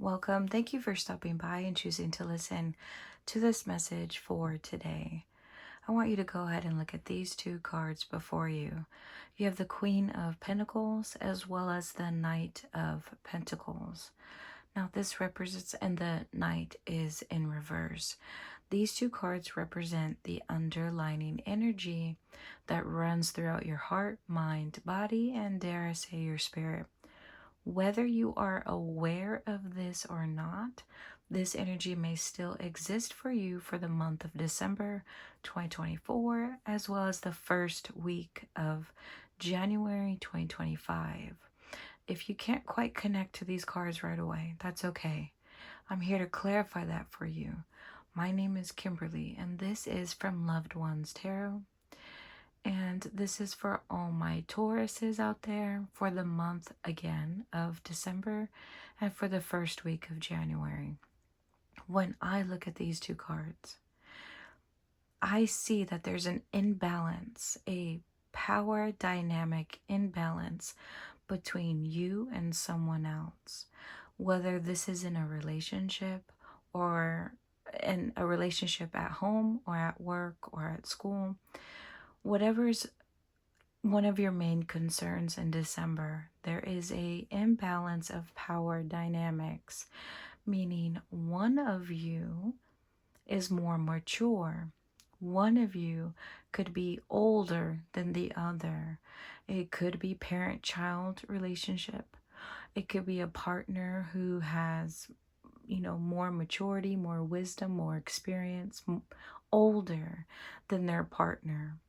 Welcome. Thank you for stopping by and choosing to listen to this message for today. I want you to go ahead and look at these two cards before you. You have the Queen of Pentacles as well as the Knight of Pentacles. Now this represents, and the Knight is in reverse. These two cards represent the underlining energy that runs throughout your heart, mind, body, and dare I say your spirit. Whether you are aware of this or not, this energy may still exist for you for the month of December 2024, as well as the first week of January 2025. If you can't quite connect to these cards right away, that's okay. I'm here to clarify that for you. My name is Kimberly, and this is from Loved Ones Tarot. And this is for all my Tauruses out there for the month again of December and for the first week of January. When I look at these two cards, I see that there's an imbalance, a power dynamic imbalance between you and someone else. Whether this is in a relationship or in a relationship at home or at work or at school, whatever's one of your main concerns in December, there is a imbalance of power dynamics, meaning one of you is more mature. One of you could be older than the other. It could be parent-child relationship. It could be a partner who has, more maturity, more wisdom, more experience, older than their partner.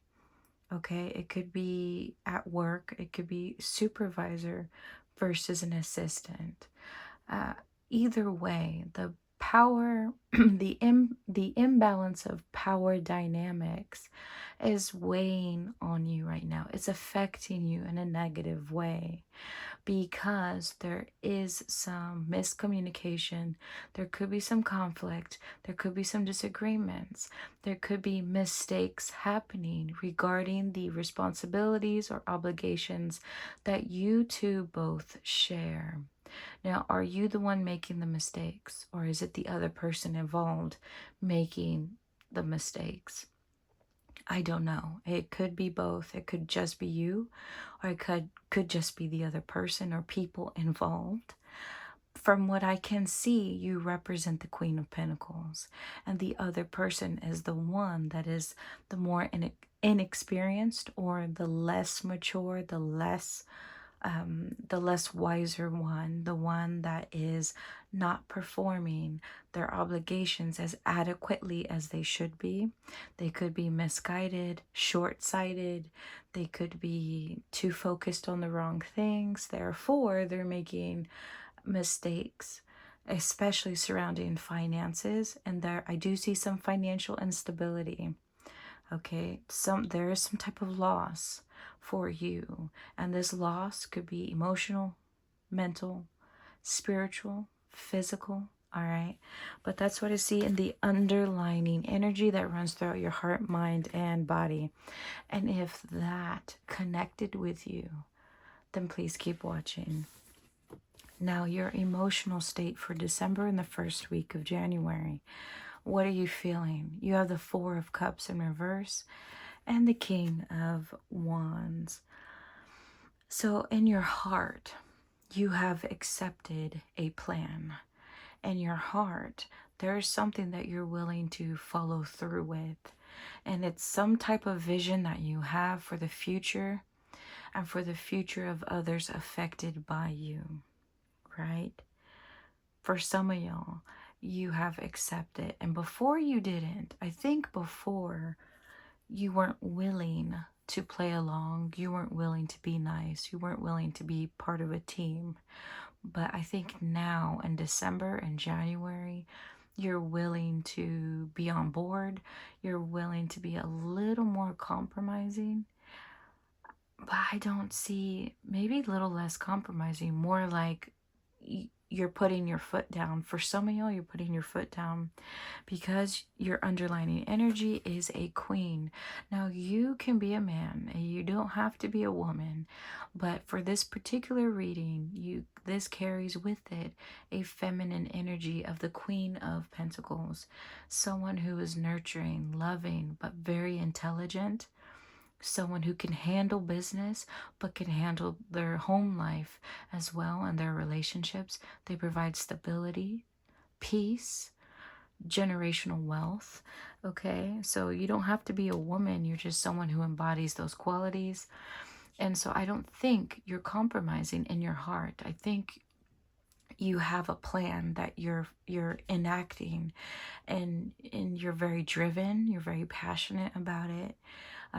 Okay, it could be at work, it could be supervisor versus an assistant. Either way, the power, the imbalance of power dynamics is weighing on you right now. It's affecting you in a negative way because there is some miscommunication. There could be some conflict. There could be some disagreements. There could be mistakes happening regarding the responsibilities or obligations that you two both share. Now, are you the one making the mistakes, or is it the other person involved making the mistakes? I don't know. It could be both. It could just be you, or it could just be the other person or people involved. From what I can see, you represent the Queen of Pentacles, and the other person is the one that is the more inexperienced or the less mature, the less wiser one, the one that is not performing their obligations as adequately as they should be. They could be misguided, short-sighted. They could be too focused on the wrong things. Therefore, they're making mistakes, especially surrounding finances. And there, I do see some financial instability. Okay, there is some type of loss for you, and this loss could be emotional, mental, spiritual, physical. All right, but that's what I see in the underlining energy that runs throughout your heart, mind, and body. And if that connected with you, then please keep watching. Now, your emotional state for December and the first week of January. What are you feeling? You have the Four of Cups in reverse and the King of Wands. So in your heart, you have accepted a plan. In your heart, there is something that you're willing to follow through with. And it's some type of vision that you have for the future and for the future of others affected by you, right? For some of y'all, you have accepted. And before you didn't, I think before you weren't willing to play along. You weren't willing to be nice. You weren't willing to be part of a team. But I think now in December and January, you're willing to be on board. You're willing to be a little more compromising. But I don't see, maybe a little less compromising, more like you're putting your foot down. For some of y'all, you're putting your foot down because your underlining energy is a queen. Now, you can be a man and you don't have to be a woman, but for this particular reading, this carries with it a feminine energy of the Queen of Pentacles, someone who is nurturing, loving, but very intelligent, someone who can handle business but can handle their home life as well and their relationships. They provide stability, peace, generational wealth. Okay, so you don't have to be a woman, you're just someone who embodies those qualities. And so I don't think you're compromising in your heart. I think you have a plan that you're enacting, and you're very driven, you're very passionate about it.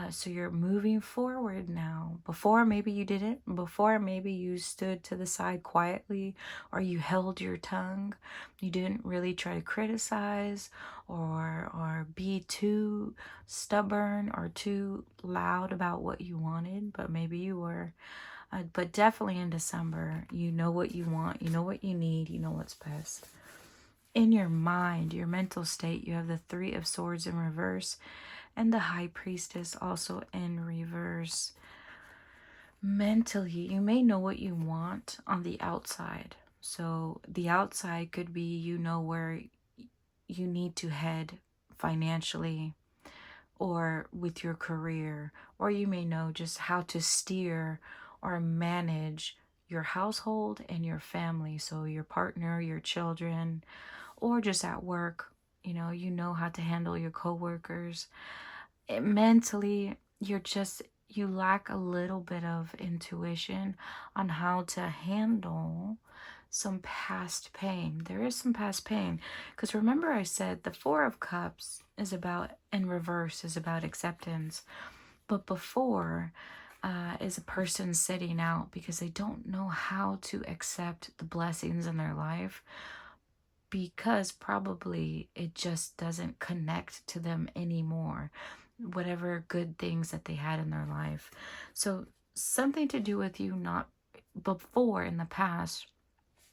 So you're moving forward now. Before, maybe you didn't. Before, maybe you stood to the side quietly, or you held your tongue. You didn't really try to criticize or be too stubborn or too loud about what you wanted, but maybe you were. But definitely in December, you know what you want, you know what you need, you know what's best. In your mind, your mental state, you have the Three of Swords in reverse and the High Priestess also in reverse. Mentally, you may know what you want on the outside. So the outside could be, you know where you need to head financially or with your career, or you may know just how to steer or manage your household and your family. So your partner, your children, or just at work, you know how to handle your coworkers. Mentally, you lack a little bit of intuition on how to handle some past pain. There is some past pain, because remember I said the Four of Cups is about, in reverse, is about acceptance, but before is a person sitting out because they don't know how to accept the blessings in their life, because probably it just doesn't connect to them anymore, whatever good things that they had in their life. So something to do with you not before, in the past,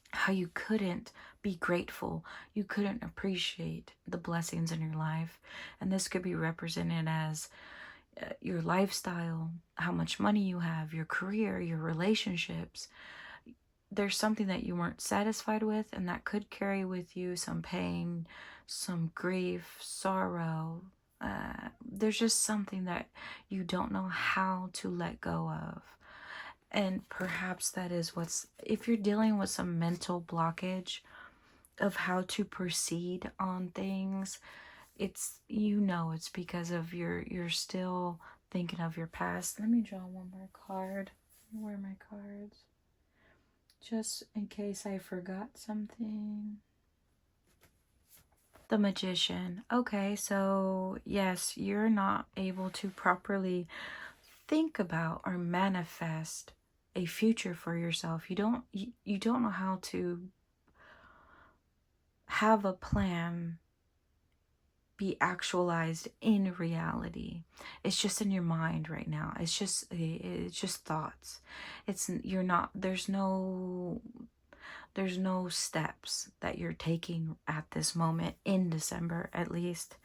how you couldn't be grateful, you couldn't appreciate the blessings in your life. And this could be represented as your lifestyle, how much money you have, your career, your relationships. There's something that you weren't satisfied with, and that could carry with you some pain, some grief, sorrow. There's just something that you don't know how to let go of. And perhaps that is if you're dealing with some mental blockage of how to proceed on things, it's because of you're still thinking of your past. Let me draw one more card. Where are my cards? Just in case I forgot something. The Magician. Okay, so yes, you're not able to properly think about or manifest a future for yourself. You don't know how to have a plan be actualized in reality. It's just in your mind right now. It's just thoughts. There's no steps that you're taking at this moment in December, at least.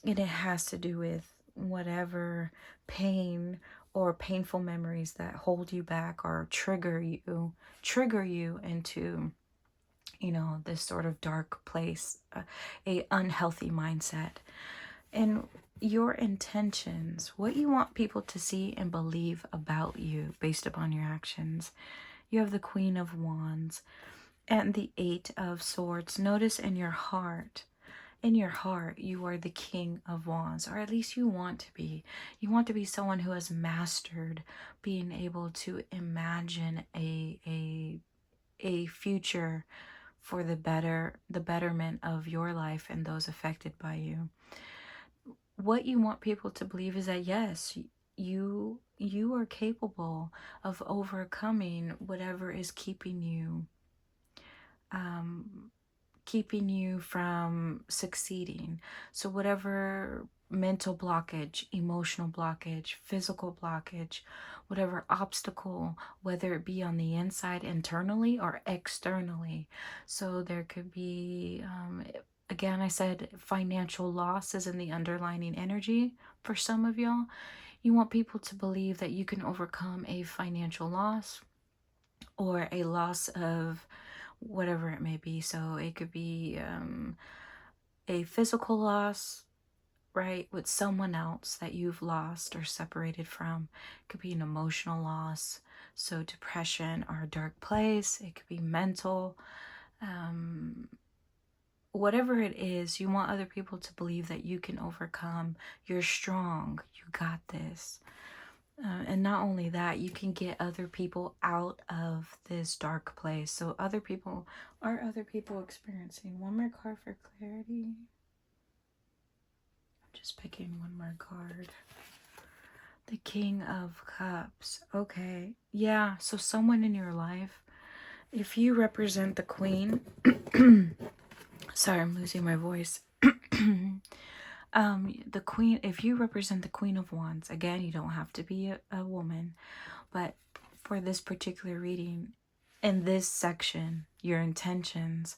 And it has to do with whatever pain or painful memories that hold you back or trigger you into this sort of dark place, a unhealthy mindset. And your intentions, what you want people to see and believe about you based upon your actions. You have the Queen of Wands and the Eight of Swords. Notice in your heart, you are the King of Wands, or at least you want to be. You want to be someone who has mastered being able to imagine a future for the betterment of your life and those affected by you. What you want people to believe is that yes, you are capable of overcoming whatever is keeping you from succeeding. So whatever mental blockage, emotional blockage, physical blockage, whatever obstacle, whether it be on the inside internally or externally. So there could be, again, I said financial loss is in the underlining energy for some of y'all. You want people to believe that you can overcome a financial loss or a loss of whatever it may be. So it could be a physical loss, right, with someone else that you've lost or separated from. It could be an emotional loss, so depression or a dark place. It could be mental. Whatever it is, you want other people to believe that you can overcome. You're strong. You got this. And not only that, you can get other people out of this dark place. So other people experiencing? One more card for clarity. I'm just picking one more card. The King of Cups. Okay. Yeah, so someone in your life, if you represent the Queen, sorry, I'm losing my voice. The Queen, if you represent the Queen of Wands, again, you don't have to be a woman, but for this particular reading, in this section, your intentions,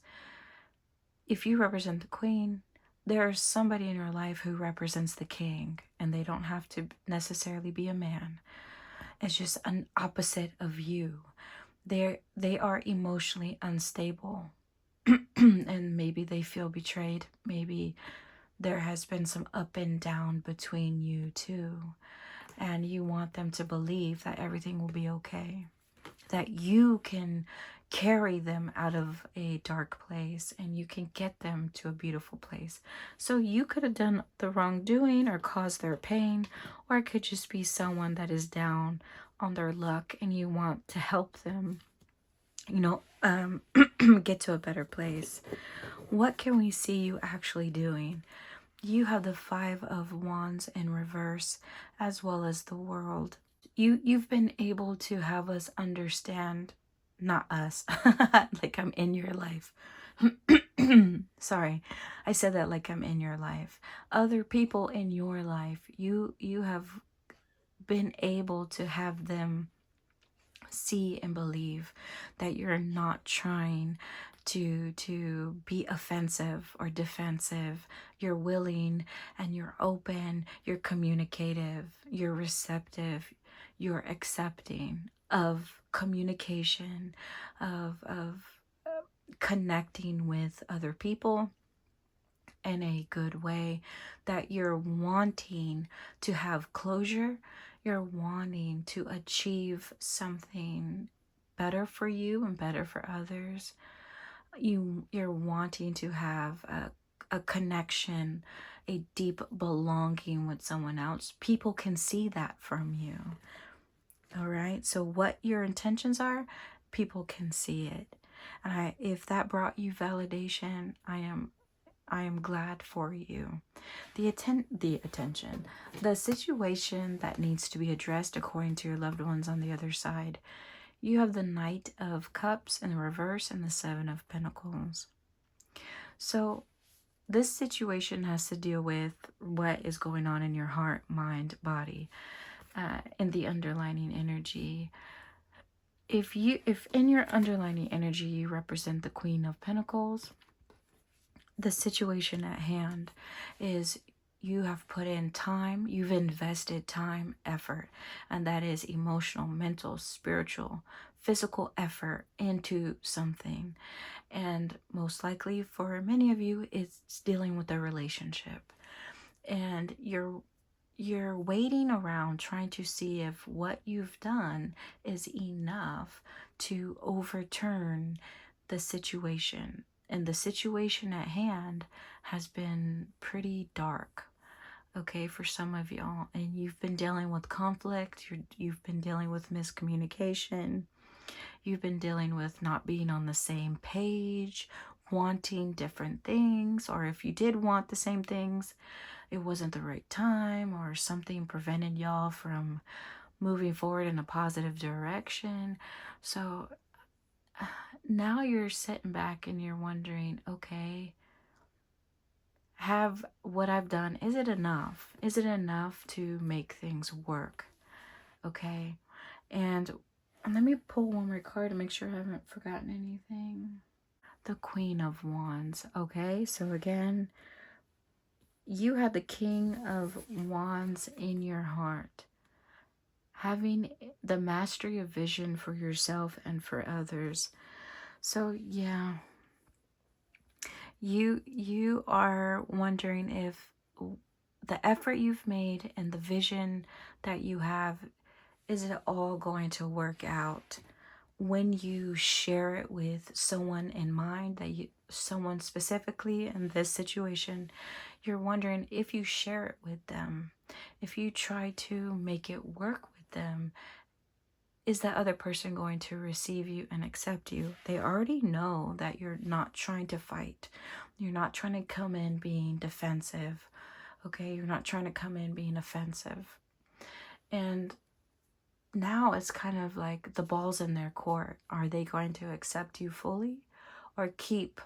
if you represent the Queen, there's somebody in your life who represents the King, and they don't have to necessarily be a man. It's just an opposite of you. They are emotionally unstable. And maybe they feel betrayed. Maybe there has been some up and down between you two. And you want them to believe that everything will be okay. That you can carry them out of a dark place and you can get them to a beautiful place. So you could have done the wrongdoing or caused their pain, or it could just be someone that is down on their luck and you want to help them, get to a better place. What can we see you actually doing? You have the Five of Wands in reverse, as well as the World. You've been able to have us understand, not us, like I'm in your life. Sorry, I said that like I'm in your life. Other people in your life, you have been able to have them see and believe that you're not trying to be offensive or defensive. You're willing and you're open, you're communicative, you're receptive, you're accepting of communication, of connecting with other people in a good way, that you're wanting to have closure, you're wanting to achieve something better for you and better for others. You're wanting to have a connection, a deep belonging with someone else. People can see that from you. All right, so what your intentions are, people can see it. And if that brought you validation, I am glad for you. The attention, the situation that needs to be addressed according to your loved ones on the other side. You have the Knight of Cups in the reverse and the Seven of Pentacles. So this situation has to deal with what is going on in your heart, mind, body, in the underlining energy. If in your underlining energy you represent the Queen of Pentacles, the situation at hand is you have put in time, you've invested time, effort, and that is emotional, mental, spiritual, physical effort into something. And most likely for many of you, it's dealing with a relationship. And you're waiting around trying to see if what you've done is enough to overturn the situation. And the situation at hand has been pretty dark, okay, for some of y'all. And you've been dealing with conflict. You've been dealing with miscommunication. You've been dealing with not being on the same page, wanting different things. Or if you did want the same things, it wasn't the right time, or something prevented y'all from moving forward in a positive direction. So now you're sitting back and you're wondering, okay, have what I've done, is it enough? Is it enough to make things work? Okay. And let me pull one more card to make sure I haven't forgotten anything. The Queen of Wands. Okay, so again, you had the King of Wands in your heart. Having the mastery of vision for yourself and for others. So yeah, you are wondering if the effort you've made and the vision that you have, is it all going to work out when you share it with someone in mind, that you, someone specifically in this situation, you're wondering if you share it with them, if you try to make it work with them, is that other person going to receive you and accept you? They already know that you're not trying to fight. You're not trying to come in being defensive. Okay, you're not trying to come in being offensive. And now it's kind of like the ball's in their court. Are they going to accept you fully or keep,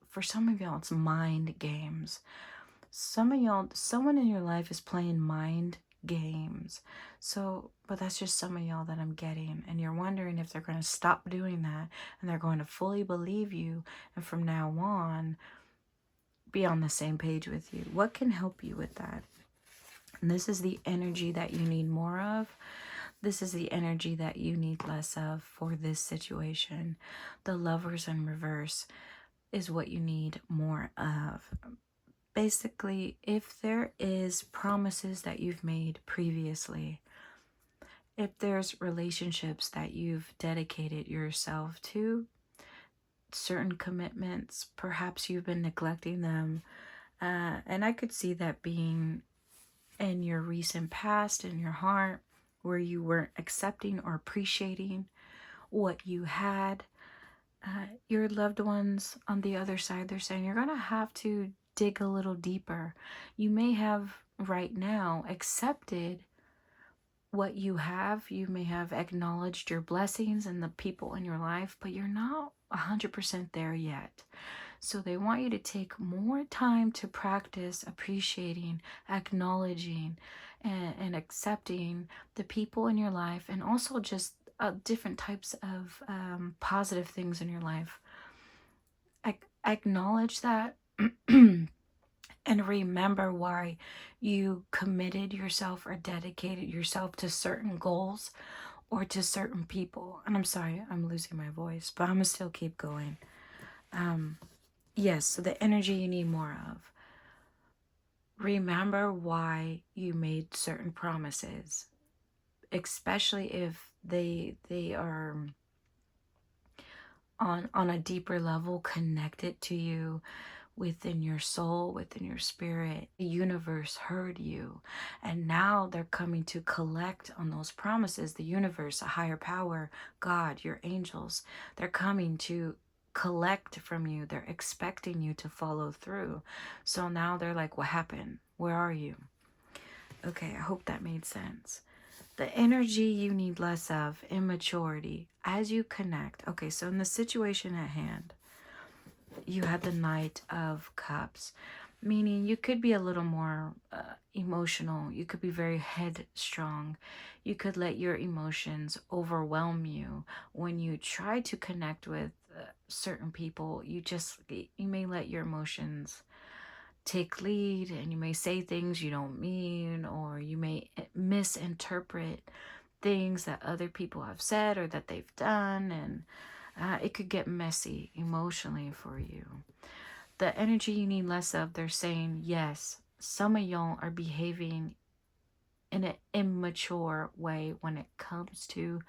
for some of y'all, it's mind games. Some of y'all, someone in your life is playing mind games. So, but that's just some of y'all that I'm getting. And you're wondering if they're going to stop doing that and they're going to fully believe you. And from now on, be on the same page with you. What can help you with that? And this is the energy that you need more of. This is the energy that you need less of for this situation. The Lovers in reverse is what you need more of. Basically, if there is promises that you've made previously, if there's relationships that you've dedicated yourself to, certain commitments, perhaps you've been neglecting them. And I could see that being in your recent past, in your heart, where you weren't accepting or appreciating what you had. Your loved ones on the other side, they're saying you're going to have to dig a little deeper. You may have right now accepted what you have. You may have acknowledged your blessings and the people in your life, but you're not 100% there yet. So they want you to take more time to practice appreciating, acknowledging, and accepting the people in your life, and also just different types of positive things in your life. Acknowledge that and remember why you committed yourself or dedicated yourself to certain goals or to certain people. And I'm sorry, I'm losing my voice, but I'm gonna still keep going. Yes, so the energy you need more of. Remember why you made certain promises, especially if they are on a deeper level connected to you within your soul, within your spirit. The universe heard you, and now they're coming to collect on those promises. The universe, a higher power, God, your angels, they're coming to collect from you. They're expecting you to follow through. So now they're like, what happened? Where are you? Okay, I hope that made sense. The energy you need less of, immaturity, as you connect. Okay, so in the situation at hand, you had the Knight of Cups, meaning you could be a little more emotional. You could be very headstrong. You could let your emotions overwhelm you. When you try to connect with certain people, you may let your emotions take lead, and you may say things you don't mean, or you may misinterpret things that other people have said or that they've done, and it could get messy emotionally for you. The energy you need less of, they're saying, yes, some of y'all are behaving in an immature way when it comes to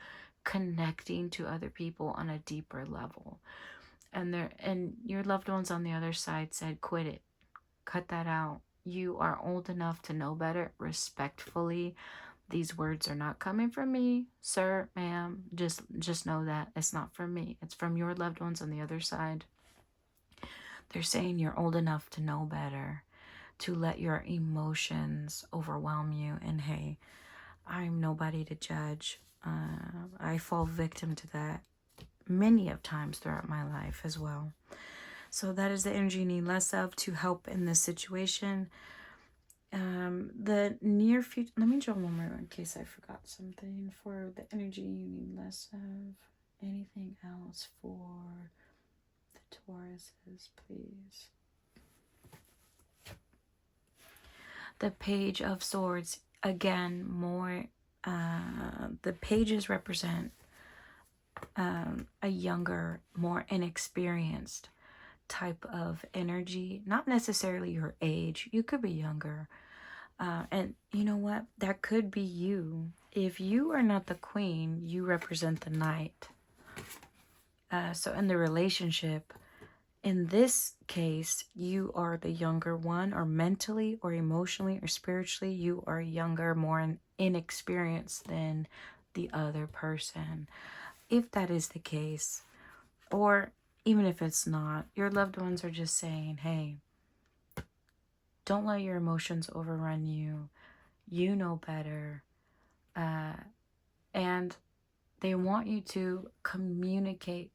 connecting to other people on a deeper level. And your loved ones on the other side said, quit it. Cut that out. You are old enough to know better. Respectfully, these words are not coming from me, sir, ma'am. Just know that it's not from me. It's from your loved ones on the other side. They're saying you're old enough to know better, to let your emotions overwhelm you. And hey, I'm nobody to judge. I fall victim to that many of times throughout my life as well. So that is the energy you need less of to help in this situation. The near future, let me draw one more in case I forgot something. For the energy you need less of. Anything else for the Tauruses, please? The Page of Swords, again, more, the pages represent a younger, more inexperienced type of energy. Not necessarily your age, you could be younger. And you know what? That could be you. If you are not the queen, you represent the knight. So in the relationship, in this case, you are the younger one, or mentally or emotionally or spiritually, you are younger, more inexperienced than the other person. If that is the case, or even if it's not, your loved ones are just saying, hey, don't let your emotions overrun you. You know better. And they want you to communicate,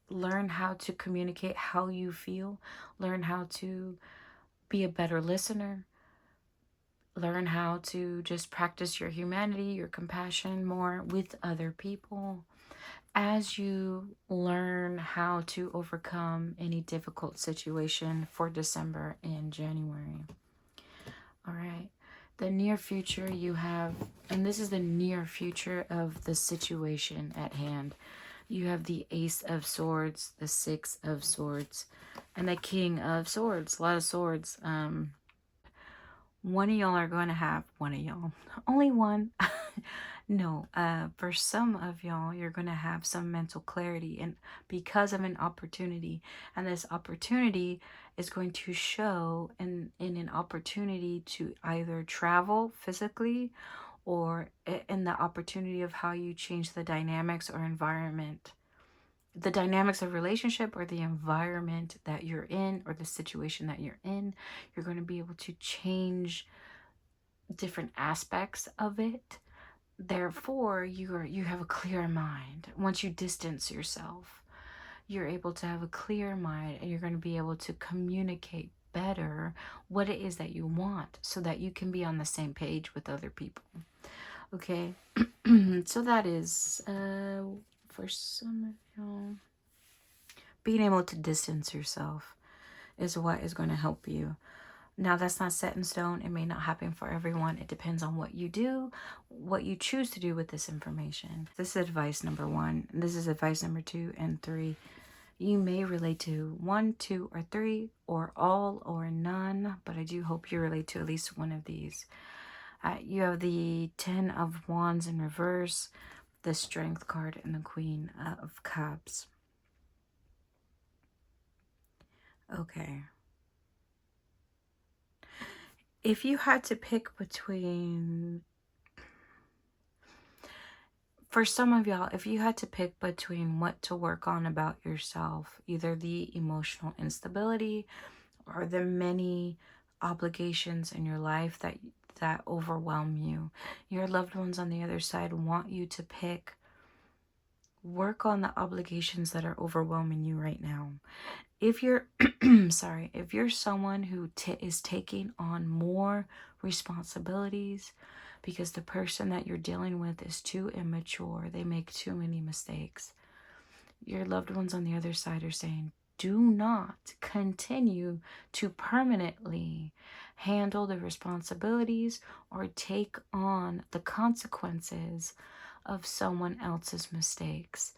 learn how to communicate how you feel, learn how to be a better listener, learn how to just practice your humanity, your compassion more with other people. As you learn how to overcome any difficult situation for December and January. All right. The near future you have, and this is the near future of the situation at hand. You have the Ace of Swords, the Six of Swords, and the King of Swords. A lot of swords. One of y'all are going to have, one of y'all, only one. No, for some of y'all, you're going to have some mental clarity, and because of an opportunity, and this opportunity is going to show in an opportunity to either travel physically, or in the opportunity of how you change the dynamics or environment, the dynamics of relationship or the environment that you're in, or the situation that you're in. You're going to be able to change different aspects of it. Therefore, you have a clear mind. Once you distance yourself, you're able to have a clear mind, and you're going to be able to communicate better what it is that you want, so that you can be on the same page with other people. Okay. So that is for some of y'all, being able to distance yourself is what is going to help you. Now, that's not set in stone. It may not happen for everyone. It depends on what you do, what you choose to do with this information. This is advice number 1. This is advice number 2 and 3. You may relate to 1, 2, or 3, or all, or none, but I do hope you relate to at least one of these. You have the 10 of Wands in reverse, the Strength card, and the Queen of Cups. Okay. If you had to pick between, for some of y'all, if you had to pick between what to work on about yourself, either the emotional instability or the many obligations in your life that overwhelm you, your loved ones on the other side want you to pick, work on the obligations that are overwhelming you right now. If you're sorry, if you're someone who is taking on more responsibilities because the person that you're dealing with is too immature, they make too many mistakes, your loved ones on the other side are saying, do not continue to permanently handle the responsibilities or take on the consequences of someone else's mistakes,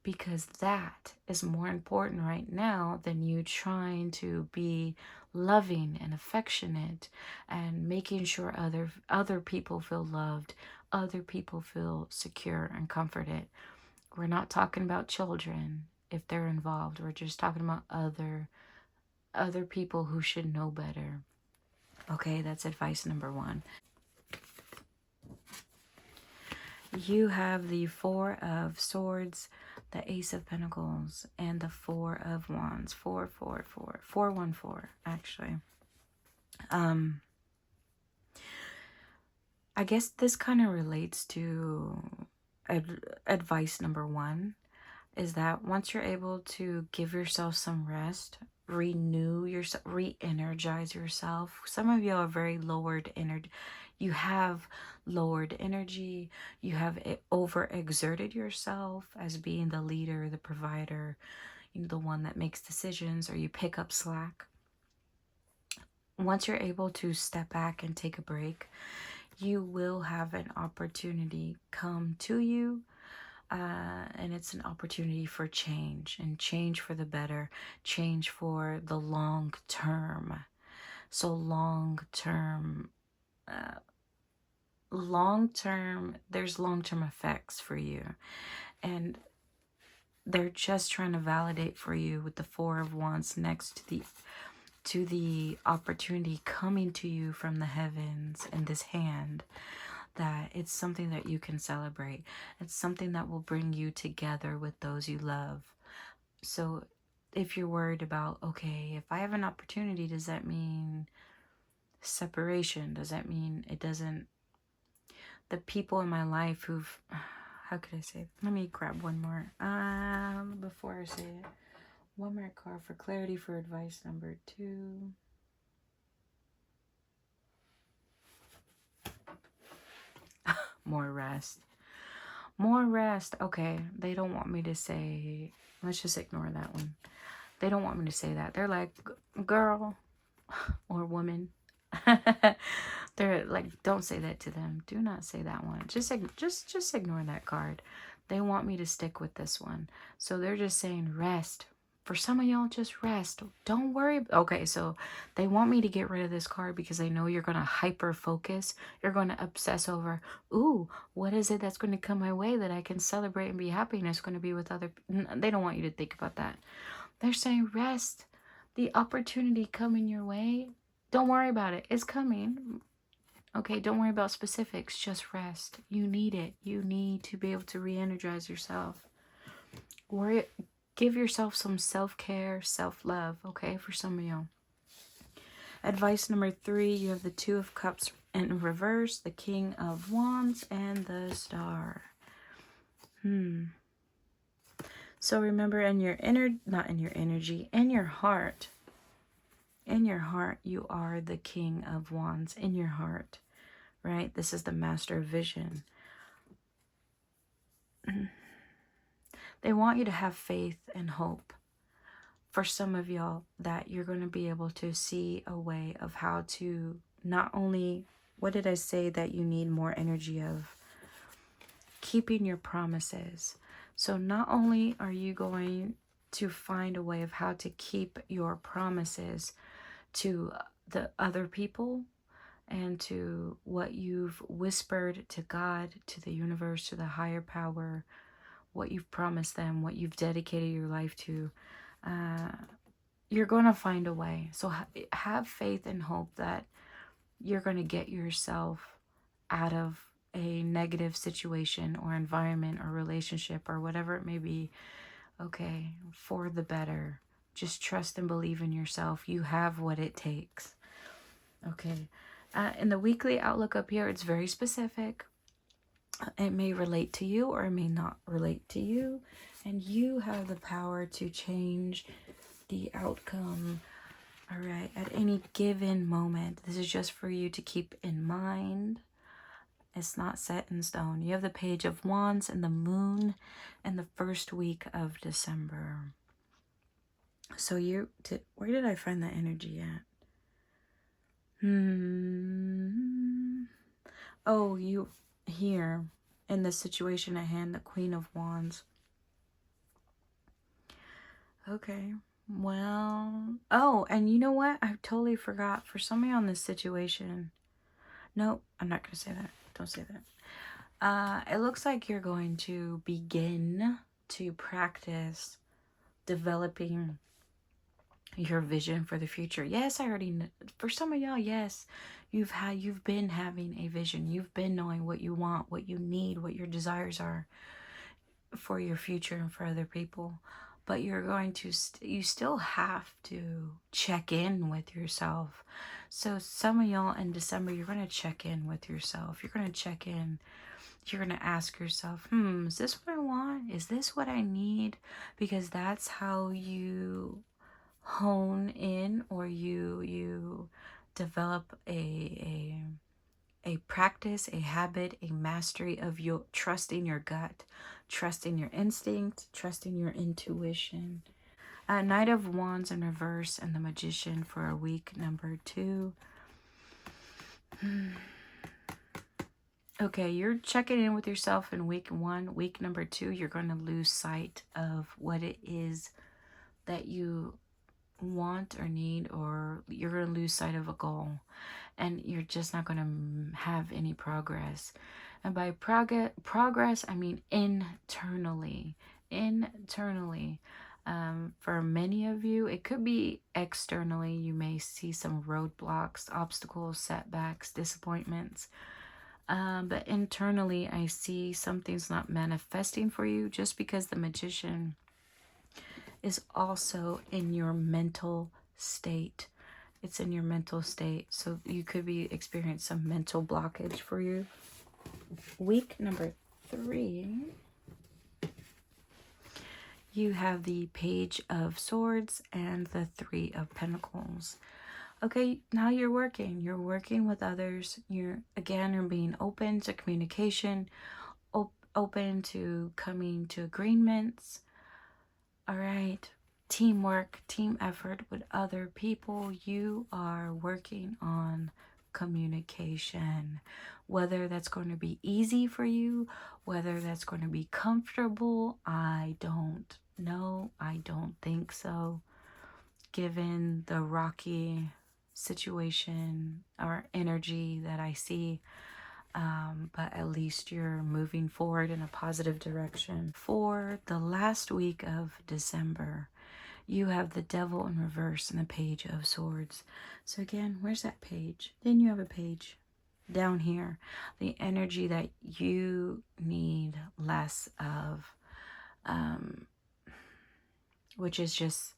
because that is more important right now than you trying to be loving and affectionate and making sure other people feel loved, other people feel secure and comforted. We're not talking about children if they're involved. We're just talking about other people who should know better. Okay, that's advice number 1. You have the 4 of Swords, the Ace of Pentacles, and the 4 of Wands. 414, actually. I guess this kind of relates to advice number 1, is that once you're able to give yourself some rest, renew yourself, re-energize yourself. Some of you are very lowered energy. You have lowered energy. You have overexerted yourself as being the leader, the provider, the one that makes decisions, or you pick up slack. Once you're able to step back and take a break, you will have an opportunity come to you. And it's an opportunity for change, and change for the better, change for the long term. So long term, there's long term effects for you. And they're just trying to validate for you with the Four of Wands next to the opportunity coming to you from the heavens in this hand, that it's something that you can celebrate. It's something that will bring you together with those you love. So if you're worried about, okay, if I have an opportunity, does that mean separation? Does that mean it doesn't? The people in my life who've, how could I say it? Let me grab one more before I say it. One more card for clarity for advice number 2. More rest. More rest. Okay, they don't want me to say, let's just ignore that one. They don't want me to say that. They're like, girl or woman. They're like, don't say that to them. Do not say that one. Just ignore that card. They want me to stick with this one. So they're just saying rest. For some of y'all, just rest. Don't worry. Okay, so they want me to get rid of this card because they know you're going to hyper focus. You're going to obsess over, ooh, what is it that's going to come my way that I can celebrate and be happy and it's going to be with other people? They don't want you to think about that. They're saying rest. The opportunity coming your way. Don't worry about it. It's coming. Okay, don't worry about specifics. Just rest. You need it. You need to be able to re-energize yourself. Give yourself some self-care, self-love, okay, for some of y'all. Advice number 3, you have the Two of Cups in reverse, the King of Wands, and the Star. So remember, in your not in your energy, in your heart, you are the King of Wands, in your heart, right? This is the Master of Vision. They want you to have faith and hope. For some of y'all, that you're going to be able to see a way of how to not only, what did I say that you need more energy of? Keeping your promises. So not only are you going to find a way of how to keep your promises to the other people and to what you've whispered to God, to the universe, to the higher power, what you've promised them, what you've dedicated your life to, you're going to find a way. So have faith and hope that you're going to get yourself out of a negative situation or environment or relationship or whatever it may be, okay, for the better. Just trust and believe in yourself. You have what it takes. Okay. In the weekly outlook up here, it's very specific. It may relate to you or it may not relate to you. And you have the power to change the outcome. All right. At any given moment. This is just for you to keep in mind. It's not set in stone. You have the Page of Wands and the Moon and the first week of December. So where did I find that energy at? Oh, you here in the situation at hand, the Queen of Wands. Okay. Well, oh, and you know what? I totally forgot. For somebody on this situation. Nope, I'm not going to say that. Don't say that. It looks like you're going to begin to practice developing your vision for the future. Yes, I already know. For some of y'all, yes, you've been having a vision. You've been knowing what you want, what you need, what your desires are for your future and for other people. But you're going to, you still have to check in with yourself. So some of y'all in December, you're going to check in with yourself. You're going to check in. You're going to ask yourself, is this what I want? Is this what I need? Because that's how you hone in, or you develop a practice, a habit, a mastery of your trusting your gut, trusting your instinct, trusting your intuition. Knight of Wands in reverse and the Magician for a week number 2. Okay, you're checking in with yourself in week 1. Week number 2, you're going to lose sight of what it is that you want or need, or you're going to lose sight of a goal, and you're just not going to have any progress. And by progress, I mean internally. For many of you, it could be externally. You may see some roadblocks, obstacles, setbacks, disappointments. But internally, I see something's not manifesting for you, just because the Magician is also in your mental state. It's in your mental state. So you could be experiencing some mental blockage for you. Week number 3, you have the Page of Swords and the 3 of Pentacles. Okay, now you're working with others. You're being open to communication, open to coming to agreements. All right, teamwork, team effort with other people. You are working on communication, whether that's going to be easy for you, whether that's going to be comfortable. I don't know. I don't think so, given the rocky situation or energy that I see. But at least you're moving forward in a positive direction. For the last week of December, you have the Devil in reverse and the Page of Swords. So again, where's that page? Then you have a page down here. The energy that you need less of, which is just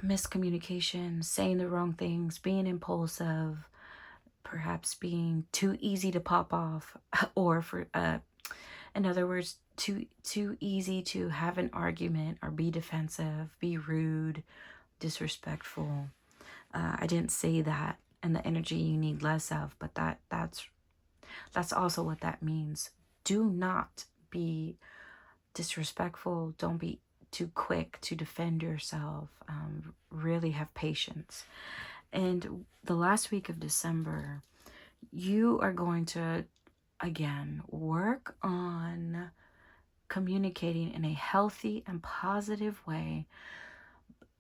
miscommunication, saying the wrong things, being impulsive, perhaps being too easy to pop off, or for in other words, too easy to have an argument or be defensive, be rude, disrespectful. I didn't say that, and the energy you need less of, but that's also what that means. Do not be disrespectful. Don't be too quick to defend yourself. Really have patience. And the last week of December, you are going to, again, work on communicating in a healthy and positive way.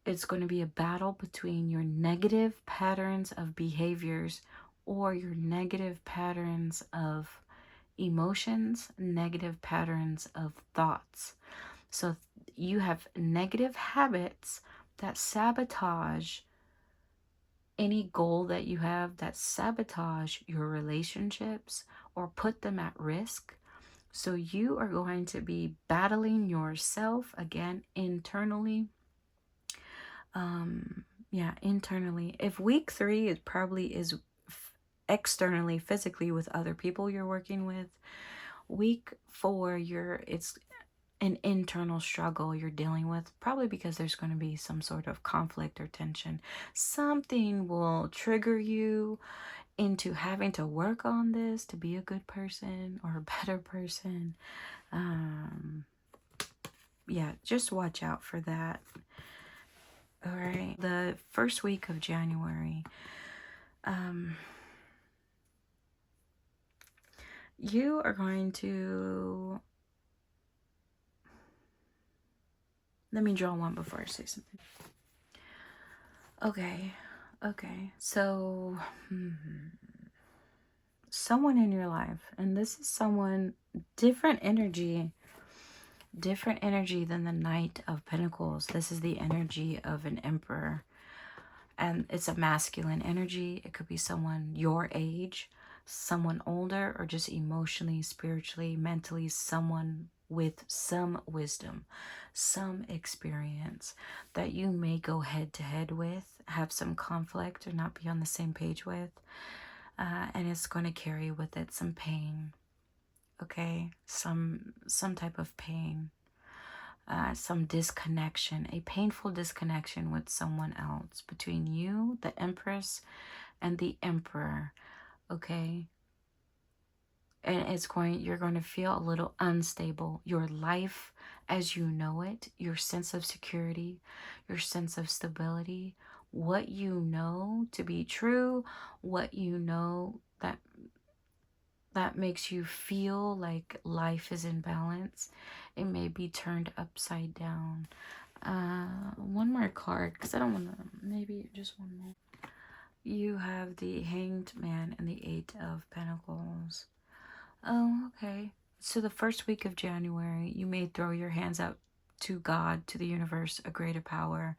It's going to be a battle between your negative patterns of behaviors or your negative patterns of emotions, negative patterns of thoughts. So you have negative habits that sabotage any goal that you have, that sabotage your relationships or put them at risk. So you are going to be battling yourself again internally. Internally. If week 3 is probably externally, physically with other people you're working with, week 4 it's an internal struggle you're dealing with, probably because there's going to be some sort of conflict or tension. Something will trigger you into having to work on this to be a good person or a better person. Just watch out for that. All right, the first week of January, you are going to, let me draw one before I say something. Okay, so someone in your life, and this is someone, different energy than the Knight of Pentacles. This is the energy of an Emperor, and it's a masculine energy. It could be someone your age, someone older, or just emotionally, spiritually, mentally, someone with some wisdom, some experience that you may go head to head with, have some conflict or not be on the same page with, and it's going to carry with it some pain. Okay, some type of pain. some disconnection, a painful disconnection with someone else between you, the Empress, and the Emperor. Okay, and you're going to feel a little unstable. Your life as you know it, your sense of security, your sense of stability, what you know to be true, what you know that makes you feel like life is in balance, it may be turned upside down. One more card, because I don't want to, maybe just one more. You have the Hanged Man and the Eight of Pentacles. Oh, okay. So the first week of January, you may throw your hands out to God, to the universe, a greater power.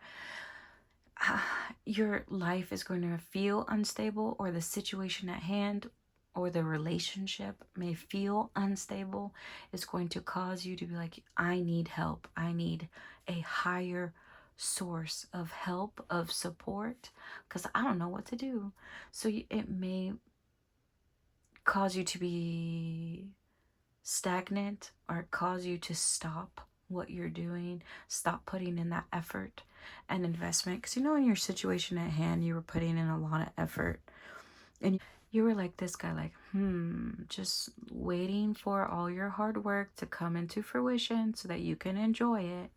Your life is going to feel unstable, or the situation at hand or the relationship may feel unstable. It's going to cause you to be like, I need help. I need a higher source of help, of support, because I don't know what to do. So it may cause you to be stagnant, or cause you to stop what you're doing, stop putting in that effort and investment. Because in your situation at hand, you were putting in a lot of effort, and you were like this guy, like just waiting for all your hard work to come into fruition so that you can enjoy it.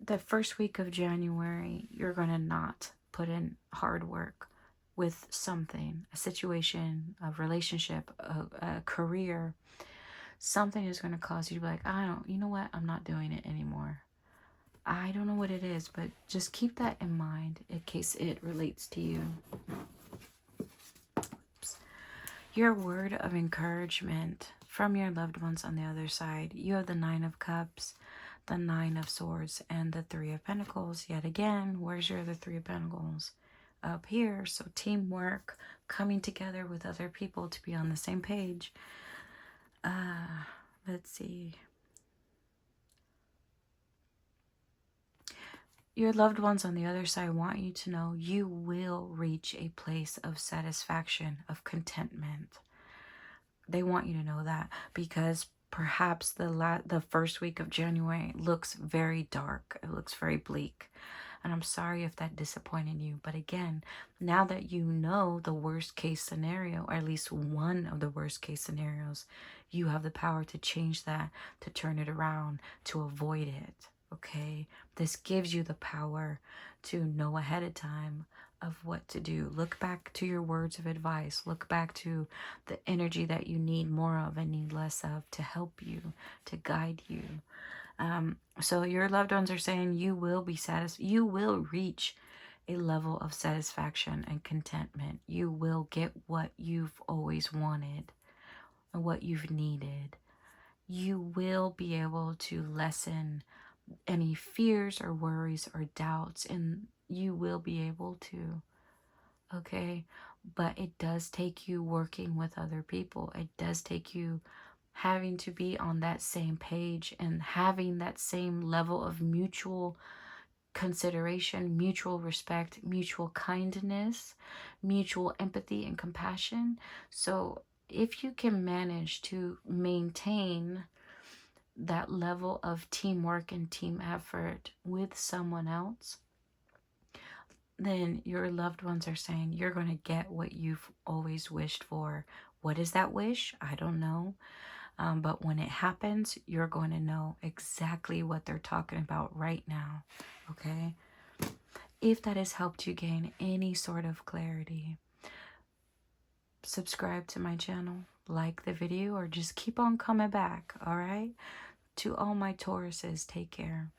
The first week of January, you're gonna not put in hard work with something, a situation, a relationship, a career. Something is going to cause you to be like, you know what? I'm not doing it anymore. I don't know what it is, but just keep that in mind in case it relates to you. Oops. Your word of encouragement from your loved ones on the other side. You have the Nine of Cups, the Nine of Swords, and the Three of Pentacles. Yet again, where's your other Three of Pentacles? Up here. So teamwork, coming together with other people to be on the same page. Let's see. Your loved ones on the other side want you to know you will reach a place of satisfaction, of contentment. They want you to know that, because perhaps the first week of January looks very dark. It looks very bleak. And I'm sorry if that disappointed you. But again, now that you know the worst case scenario, or at least one of the worst case scenarios, you have the power to change that, to turn it around, to avoid it. Okay? This gives you the power to know ahead of time of what to do. Look back to your words of advice. Look back to the energy that you need more of and need less of to help you, to guide you. So your loved ones are saying you will be satisfied. You will reach a level of satisfaction and contentment. You will get what you've always wanted and what you've needed. You will be able to lessen any fears or worries or doubts, and you will be able to. Okay, but it does take you working with other people. It does take you having to be on that same page and having that same level of mutual consideration, mutual respect, mutual kindness, mutual empathy and compassion. So if you can manage to maintain that level of teamwork and team effort with someone else, then your loved ones are saying you're going to get what you've always wished for. What is that wish? I don't know. But when it happens, you're going to know exactly what they're talking about right now. Okay? If that has helped you gain any sort of clarity, subscribe to my channel, like the video, or just keep on coming back. All right? To all my Tauruses, take care.